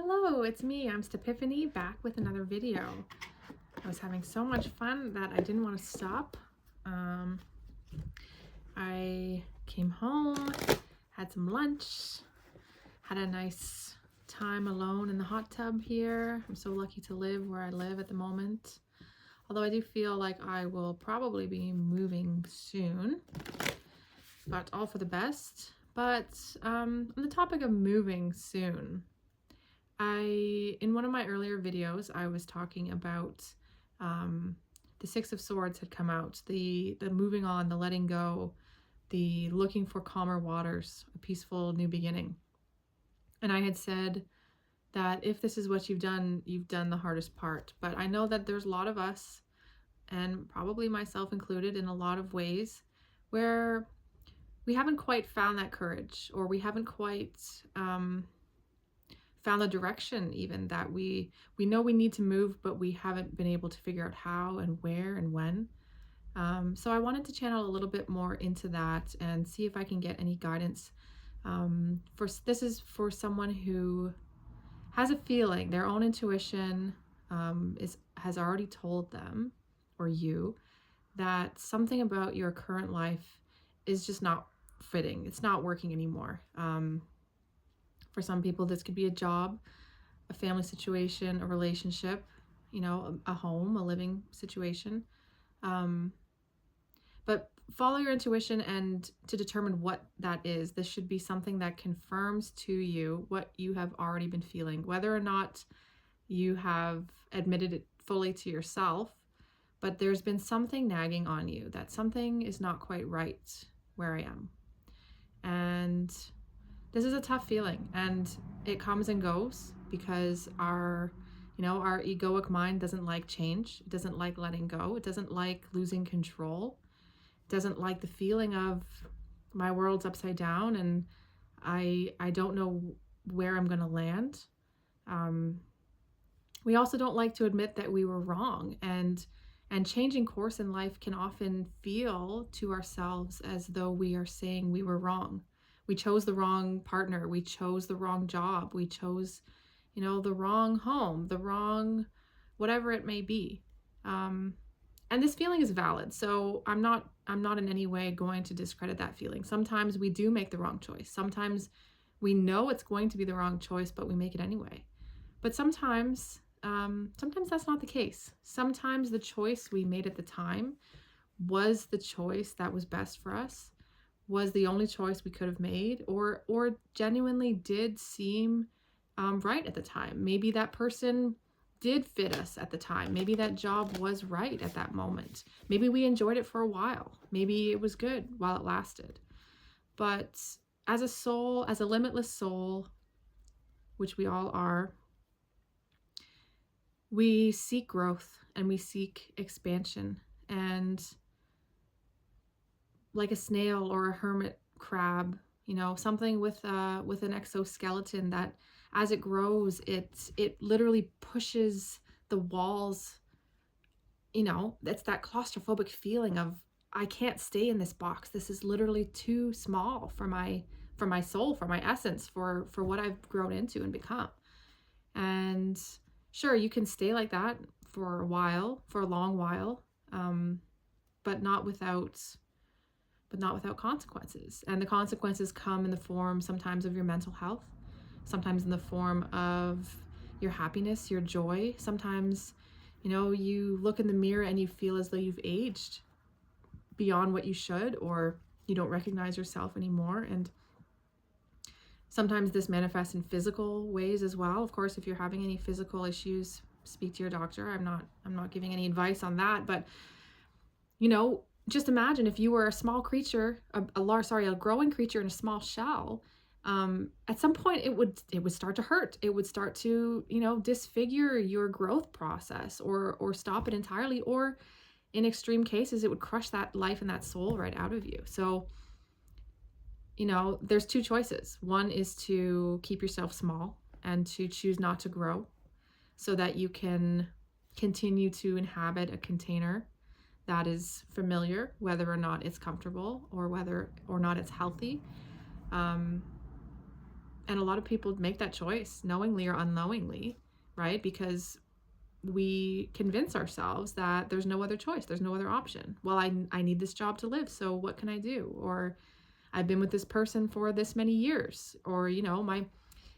Hello, it's me. I'm Stephanie back with another video. I was having so much fun that I didn't want to stop. I came home, had some lunch, had a nice time alone in the hot tub here. I'm so lucky to live where I live at the moment. Although I do feel like I will probably be moving soon, but all for the best. But on the topic of moving soon, in one of my earlier videos, I was talking about the Six of Swords had come out, the moving on, the letting go, the looking for calmer waters, a peaceful new beginning. And I had said that if this is what you've done the hardest part. But I know that there's a lot of us, and probably myself included in a lot of ways, where we haven't quite found that courage, or we haven't quite found the direction even that we know we need to move, but we haven't been able to figure out how and where and when. So I wanted to channel a little bit more into that and see if I can get any guidance. This is for someone who has a feeling, their own intuition has already told them, or you, that something about your current life is just not fitting. It's not working anymore. For some people, this could be a job, a family situation, a relationship, a home, a living situation. But follow your intuition and to determine what that is. This should be something that confirms to you what you have already been feeling, whether or not you have admitted it fully to yourself, but there's been something nagging on you that something is not quite right where I am. And this is a tough feeling, and it comes and goes because our egoic mind doesn't like change. It doesn't like letting go. It doesn't like losing control. It doesn't like the feeling of my world's upside down and I don't know where I'm going to land. We also don't like to admit that we were wrong, and changing course in life can often feel to ourselves as though we are saying we were wrong. We chose the wrong partner. We chose the wrong job. We chose, the wrong home, the wrong, whatever it may be. And this feeling is valid. So I'm not in any way going to discredit that feeling. Sometimes we do make the wrong choice. Sometimes we know it's going to be the wrong choice, but we make it anyway. But sometimes that's not the case. Sometimes the choice we made at the time was the choice that was best for us, was the only choice we could have made, or genuinely did seem right at the time. Maybe that person did fit us at the time. Maybe that job was right at that moment. Maybe we enjoyed it for a while. Maybe it was good while it lasted. But as a soul, as a limitless soul, which we all are, we seek growth and we seek expansion. And like a snail or a hermit crab, something with an exoskeleton that as it grows, it literally pushes the walls. It's that claustrophobic feeling of, I can't stay in this box. This is literally too small for my soul, for my essence, for what I've grown into and become. And sure, you can stay like that for a long while, but not without consequences. And the consequences come in the form sometimes of your mental health, sometimes in the form of your happiness, your joy. Sometimes, you look in the mirror and you feel as though you've aged beyond what you should, or you don't recognize yourself anymore. And sometimes this manifests in physical ways as well. Of course, if you're having any physical issues, speak to your doctor. I'm not giving any advice on that, but just imagine if you were a small creature, a growing creature in a small shell. At some point it would start to hurt. It would start to, disfigure your growth process, or stop it entirely, or in extreme cases, it would crush that life and that soul right out of you. So, there's two choices. One is to keep yourself small and to choose not to grow so that you can continue to inhabit a container that is familiar, whether or not it's comfortable or whether or not it's healthy. And And a lot of people make that choice knowingly or unknowingly, right? Because we convince ourselves that there's no other choice, there's no other option. Well, I need this job to live, so what can I do? Or I've been with this person for this many years, or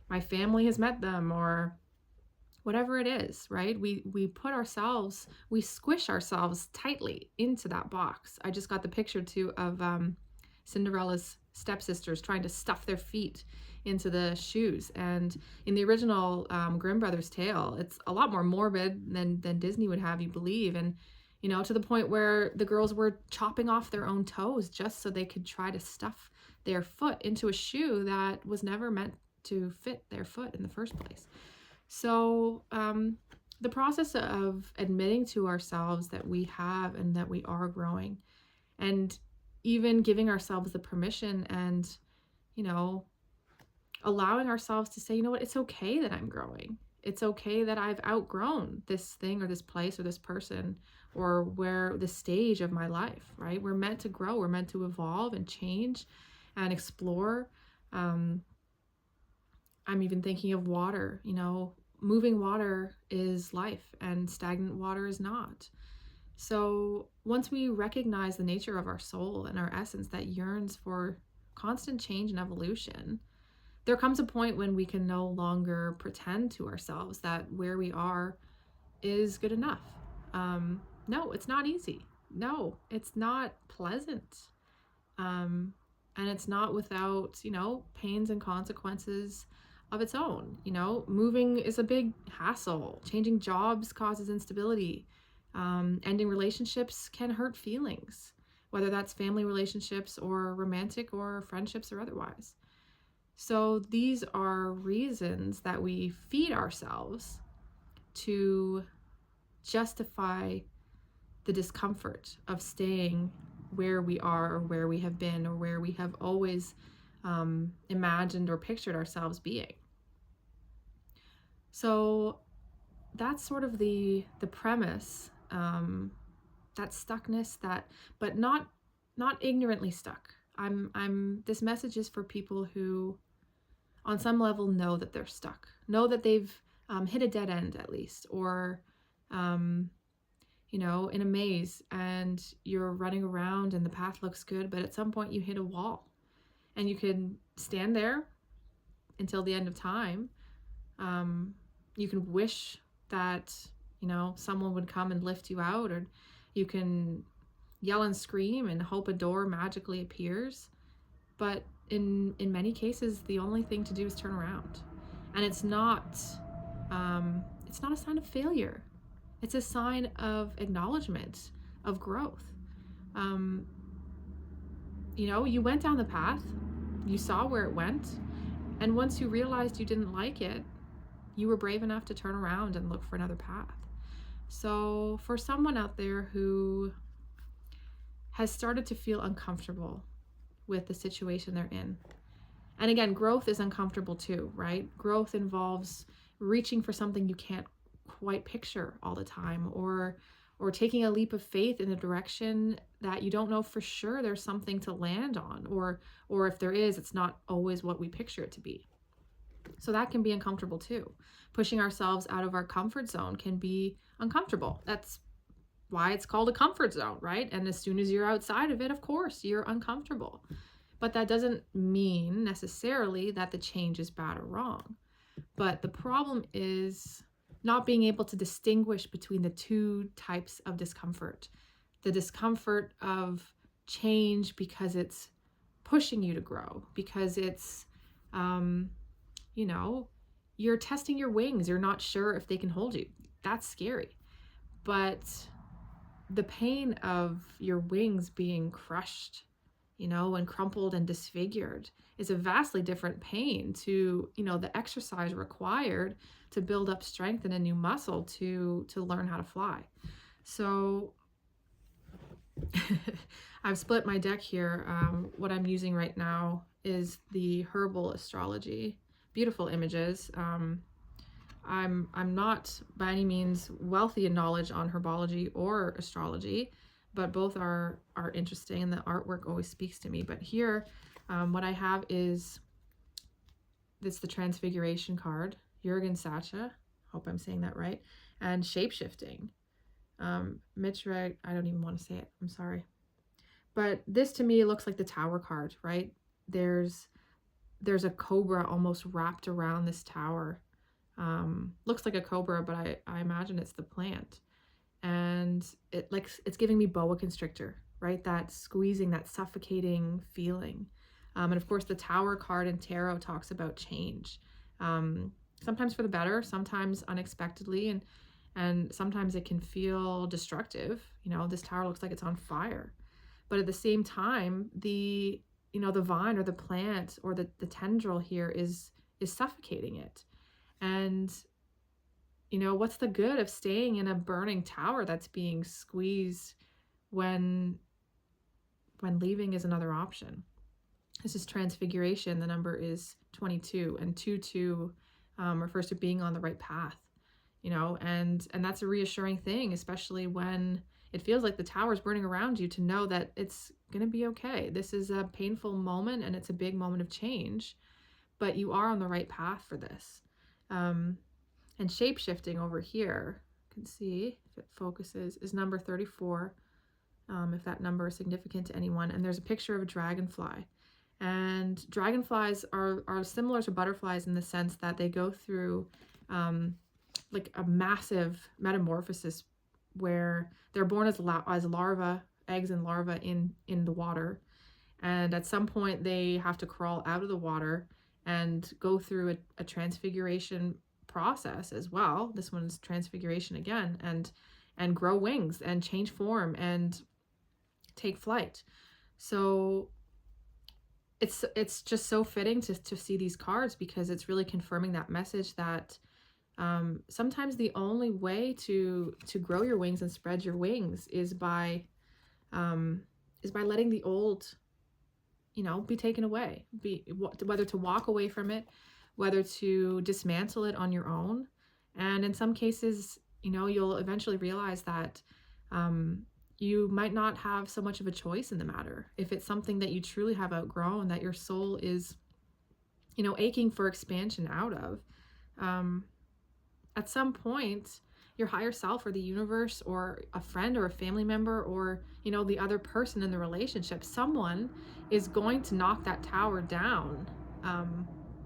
my family has met them, or whatever it is, right? We squish ourselves tightly into that box. I just got the picture too of Cinderella's stepsisters trying to stuff their feet into the shoes. And in the original Grimm Brothers tale, it's a lot more morbid than Disney would have you believe. And, to the point where the girls were chopping off their own toes just so they could try to stuff their foot into a shoe that was never meant to fit their foot in the first place. So the process of admitting to ourselves that we have and that we are growing, and even giving ourselves the permission and, allowing ourselves to say, what, it's okay that I'm growing. It's okay that I've outgrown this thing or this place or this person or where the stage of my life, right? We're meant to grow. We're meant to evolve and change and explore. I'm even thinking of water, moving water is life and stagnant water is not. So once we recognize the nature of our soul and our essence that yearns for constant change and evolution, there comes a point when we can no longer pretend to ourselves that where we are is good enough. No, it's not easy. No, it's not pleasant. And it's not without, pains and consequences of its own. Moving is a big hassle. Changing jobs causes instability. Ending relationships can hurt feelings, whether that's family relationships or romantic or friendships or otherwise. So these are reasons that we feed ourselves to justify the discomfort of staying where we are or where we have been or where we have always imagined or pictured ourselves being. So that's sort of the premise, that stuckness, but not ignorantly stuck. This message is for people who on some level know that they're stuck, know that they've hit a dead end at least, or in a maze and you're running around and the path looks good, but at some point you hit a wall and you can stand there until the end of time. You can wish that, someone would come and lift you out, or you can yell and scream and hope a door magically appears. But in many cases, the only thing to do is turn around. And it's not a sign of failure. It's a sign of acknowledgement, of growth. You went down the path, you saw where it went, and once you realized you didn't like it, you were brave enough to turn around and look for another path. So for someone out there who has started to feel uncomfortable with the situation they're in, and again, growth is uncomfortable too, right? Growth involves reaching for something you can't quite picture all the time, or taking a leap of faith in a direction that you don't know for sure there's something to land on, or if there is, it's not always what we picture it to be. So that can be uncomfortable too. Pushing ourselves out of our comfort zone can be uncomfortable. That's why it's called a comfort zone, right? And as soon as you're outside of it, of course, you're uncomfortable. But that doesn't mean necessarily that the change is bad or wrong. But the problem is not being able to distinguish between the two types of discomfort. The discomfort of change because it's pushing you to grow, because it's, you're testing your wings. You're not sure if they can hold you. That's scary. But the pain of your wings being crushed, and crumpled and disfigured is a vastly different pain to, the exercise required to build up strength and a new muscle to learn how to fly. So I've split my deck here. What I'm using right now is the herbal astrology. Beautiful images. I'm not by any means wealthy in knowledge on herbology or astrology, but both are interesting, and the artwork always speaks to me. But here, what I have is It's the Transfiguration card, Jurgen Sacha, hope I'm saying that right, and shapeshifting. Mitreg, I don't even want to say it, I'm sorry. But this to me looks like the Tower card, right? There's a cobra almost wrapped around this tower. Looks like a cobra, but I imagine it's the plant. And it's giving me boa constrictor, right? That squeezing, that suffocating feeling. And of course, the Tower card in tarot talks about change. Sometimes for the better, sometimes unexpectedly, and sometimes it can feel destructive. This tower looks like it's on fire. But at the same time, the vine or the plant or the tendril here is suffocating it. And what's the good of staying in a burning tower that's being squeezed when leaving is another option? This is transfiguration. The number is 22, and 22 refers to being on the right path. And that's a reassuring thing, especially when it feels like the tower's burning around you, to know that it's going to be okay. This is a painful moment, and it's a big moment of change, but you are on the right path for this. And shape-shifting over here, you can see if it focuses, is number 34, if that number is significant to anyone. And there's a picture of a dragonfly. And dragonflies are similar to butterflies in the sense that they go through like a massive metamorphosis where they're born as larvae, eggs and larvae in the water. And at some point they have to crawl out of the water and go through a transfiguration process as well. This one's transfiguration again, and grow wings and change form and take flight. So it's just so fitting to see these cards, because it's really confirming that message that sometimes the only way to grow your wings and spread your wings is by letting the old be taken away, whether to walk away from it, whether to dismantle it on your own. And in some cases, you'll eventually realize that you might not have so much of a choice in the matter. If it's something that you truly have outgrown, that your soul is, aching for expansion out of, at some point, your higher self or the universe or a friend or a family member or, the other person in the relationship, someone is going to knock that tower down,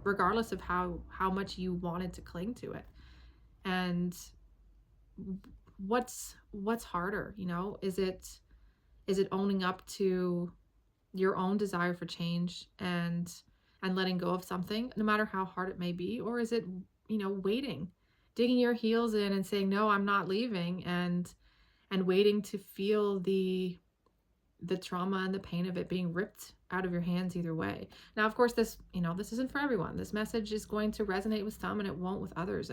regardless of how much you wanted to cling to it. And what's harder, is it owning up to your own desire for change and letting go of something, no matter how hard it may be? Or is it, waiting, digging your heels in and saying, no, I'm not leaving, and waiting to feel the trauma and the pain of it being ripped out of your hands either way? Now, of course, this isn't for everyone. This message is going to resonate with some and it won't with others.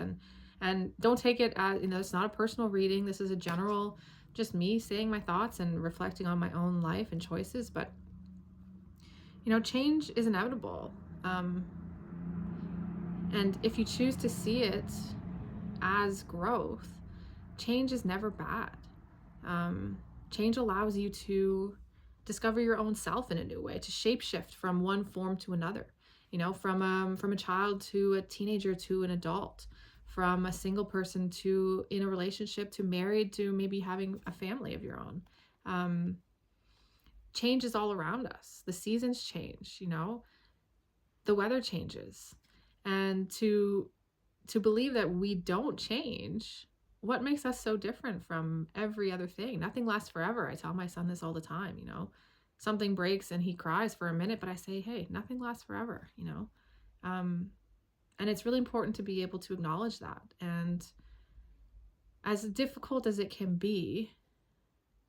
And don't take it as, it's not a personal reading. This is a general, just me saying my thoughts and reflecting on my own life and choices. But, change is inevitable. And if you choose to see it as growth, change is never bad. Change allows you to discover your own self in a new way, to shapeshift from one form to another, from a child to a teenager to an adult, from a single person to in a relationship to married to maybe having a family of your own. Change is all around us. The seasons change, the weather changes. And to believe that we don't change, what makes us so different from every other thing? Nothing lasts forever. I tell my son this all the time, something breaks and he cries for a minute, but I say, hey, nothing lasts forever, and it's really important to be able to acknowledge that. And as difficult as it can be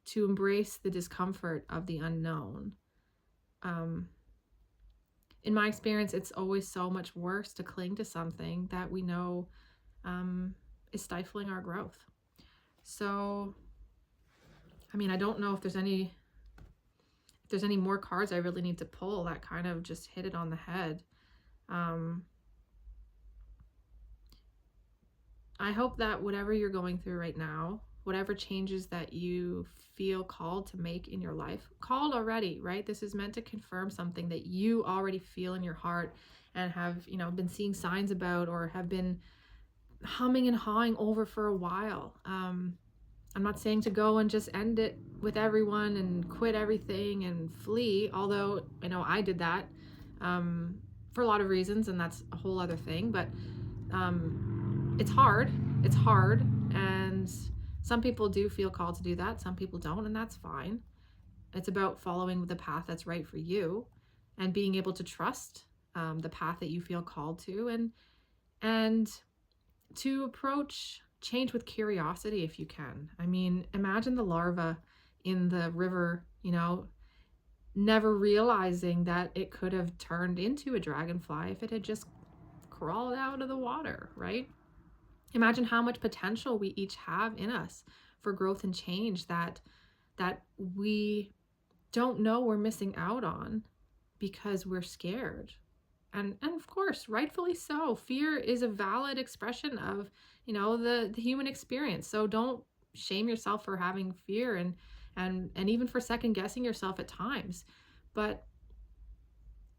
to embrace the discomfort of the unknown, in my experience, it's always so much worse to cling to something that we know is stifling our growth. So, I don't know if there's any more cards I really need to pull. That kind of just hit it on the head. I hope that whatever you're going through right now, whatever changes that you feel called to make in your life. Called already, right? This is meant to confirm something that you already feel in your heart and have, been seeing signs about, or have been humming and hawing over for a while. I'm not saying to go and just end it with everyone and quit everything and flee, although I know I did that for a lot of reasons, and that's a whole other thing. But it's hard. It's hard, and some people do feel called to do that. Some people don't, and that's fine. It's about following the path that's right for you, and being able to trust the path that you feel called to, and to approach change with curiosity if you can. I mean, imagine the larva in the river, never realizing that it could have turned into a dragonfly if it had just crawled out of the water, right? Imagine how much potential we each have in us for growth and change that we don't know we're missing out on because we're scared. And of course, rightfully so. Fear is a valid expression of, the human experience. So don't shame yourself for having fear, and even for second guessing yourself at times. But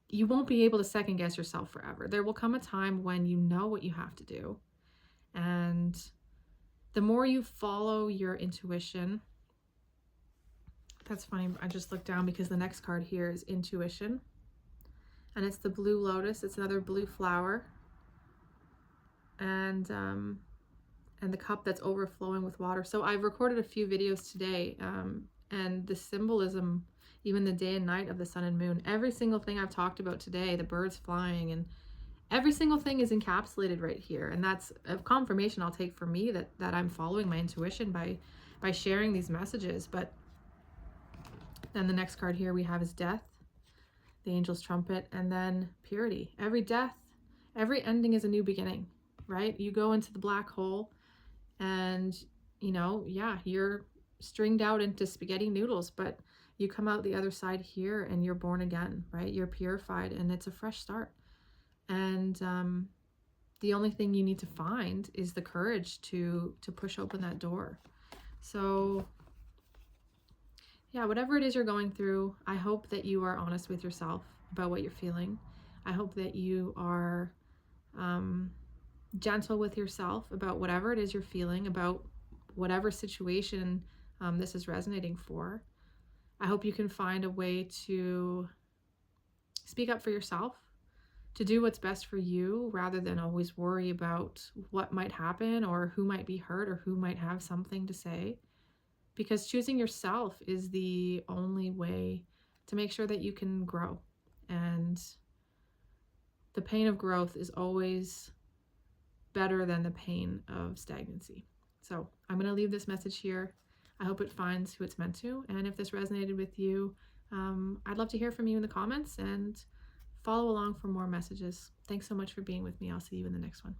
you won't be able to second guess yourself forever. There will come a time when you know what you have to do. And the more you follow your intuition, that's funny. I just looked down because the next card here is intuition. And it's the blue lotus. It's another blue flower. And the cup that's overflowing with water. So I've recorded a few videos today, and the symbolism, even the day and night of the sun and moon, every single thing I've talked about today, the birds flying, and every single thing is encapsulated right here. And that's a confirmation I'll take for me that I'm following my intuition by sharing these messages. But then the next card here we have is death, the angel's trumpet, and then purity. Every death, every ending is a new beginning, right? You go into the black hole and, you're stringed out into spaghetti noodles, but you come out the other side here and you're born again, right? You're purified, and it's a fresh start. And the only thing you need to find is the courage to push open that door. So yeah, whatever it is you're going through, I hope that you are honest with yourself about what you're feeling. I hope that you are gentle with yourself about whatever it is you're feeling, about whatever situation this is resonating for. I hope you can find a way to speak up for yourself, to do what's best for you, rather than always worry about what might happen or who might be hurt or who might have something to say. Because choosing yourself is the only way to make sure that you can grow. And the pain of growth is always better than the pain of stagnancy. So I'm going to leave this message here. I hope it finds who it's meant to. And if this resonated with you, I'd love to hear from you in the comments, and follow along for more messages. Thanks so much for being with me. I'll see you in the next one.